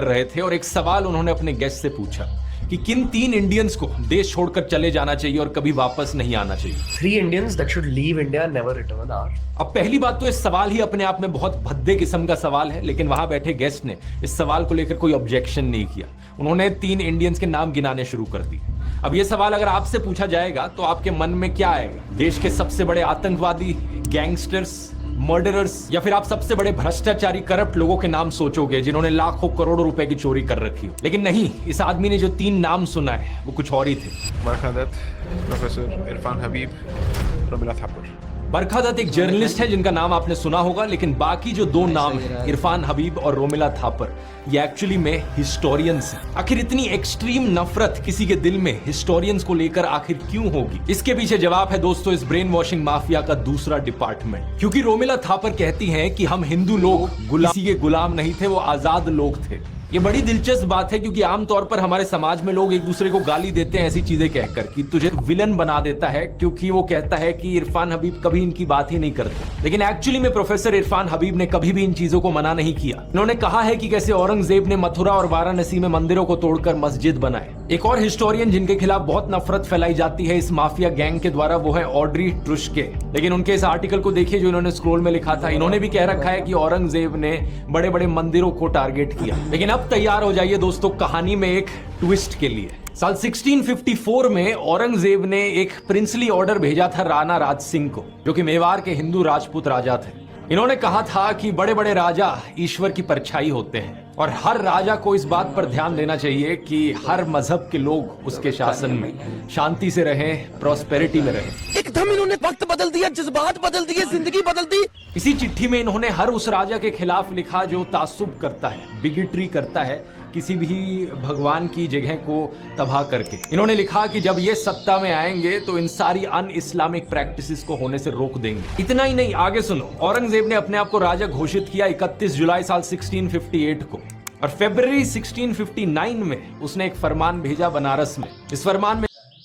रहे थे और एक सवाल उन्होंने अपने गेस्ट से पूछा कि किन 3 इंडियंस को देश छोड़कर चले जाना चाहिए और कभी वापस नहीं आना चाहिए। 3 Indians that should leave India and never return are. अब पहली बात तो इस सवाल ही अपने आप में बहुत भद्दे किस्म का सवाल है, लेकिन वहां बैठे गेस्ट ने इस सवाल को लेकर कोई ऑब्जेक्शन नहीं किया। उन्होंने 3 इंडियंस के नाम गिनाने शुरू कर दिए। अब ये सवाल अगर आपसे पूछा जाएगा तो आपके मन में क्या आएगा? देश के सबसे बड़े आतंकवादी, गैंगस्टर्स, मर्डरर्स, या फिर आप सबसे बड़े भ्रष्टाचारी करप्ट लोगों के नाम सोचोगे जिन्होंने लाखों करोड़ों रुपए की चोरी कर रखी हो। लेकिन नहीं, इस आदमी ने जो 3 नाम सुना है वो कुछ और ही थे। बरखादत, प्रोफेसर इरफान हबीब, रोमिला थापर। बरखादत एक जर्नलिस्ट है जिनका नाम आपने सुना होगा, लेकिन बाकी जो 2 नाम हैं, इरफान हबीब और रोमिला थापर, ये एक्चुअली में हिस्टोरियंस हैं। आखिर इतनी एक्सट्रीम नफरत किसी के दिल में हिस्टोरियंस को लेकर आखिर क्यों होगी? इसके पीछे जवाब है दोस्तों इस ब्रेन वॉशिंग माफिया का दूसरा डिपार्टमेंट। क्योंकि रोमिला थापर कहती हैं कि हम हिंदू लोग किसी के गुलाम नहीं थे, वो आजाद लोग थे। ये बड़ी दिलचस्प बात है क्योंकि आमतौर पर हमारे समाज में लोग एक दूसरे को गाली देते हैं ऐसी चीजें कहकर कि तुझे विलन बना देता है, क्योंकि वो कहता है कि इरफान हबीब कभी इनकी बात ही नहीं करते। लेकिन एक्चुअली में प्रोफेसर इरफान हबीब ने कभी भी इन चीजों को मना नहीं किया। इन्होंने कहा है कि कैसे औरंगजेब ने मथुरा और वाराणसी में मंदिरों को तोड़कर मस्जिद बनाए। एक और हिस्टोरियन जिनके खिलाफ बहुत नफरत फैलाई जाती है इस माफिया गैंग के द्वारा, वो है ऑड्री ट्रुश्के। लेकिन उनके इस आर्टिकल को देखिए जो इन्होंने स्क्रॉल में लिखा था। इन्होंने भी कह रखा है कि औरंगजेब ने बड़े बड़े मंदिरों को टारगेट किया। लेकिन अब तैयार हो जाइए दोस्तों कहानी में एक ट्विस्ट के लिए। साल 1654 में औरंगजेब ने एक प्रिंसली ऑर्डर भेजा था राणा राज सिंह को, जो कि मेवाड़ के हिंदू राजपूत राजा थे। इन्होंने कहा था कि बड़े बड़े राजा ईश्वर की परछाई होते हैं और हर राजा को इस बात पर ध्यान देना चाहिए कि हर मजहब के लोग उसके शासन में शांति से रहें, प्रॉस्पेरिटी में रहें। एकदम इन्होंने वक्त बदल दिया, जज्बात बदल दिए, जिंदगी बदल दी। इसी चिट्ठी में इन्होंने हर उस राजा के खिलाफ लिखा जो तासुब करता है, बिगिटरी करता है, किसी भी भगवान की जगह को तबाह करके। इन्होंने लिखा कि जब ये सत्ता में आएंगे तो इन सारी अन इस्लामिक प्रैक्टिसेस को होने से रोक देंगे। इतना ही नहीं, आगे सुनो। औरंगजेब ने अपने आप को राजा घोषित किया 31 जुलाई साल 1658 को, और फरवरी 1659 में उसने एक फरमान भेजा बनारस में। इस फरमान में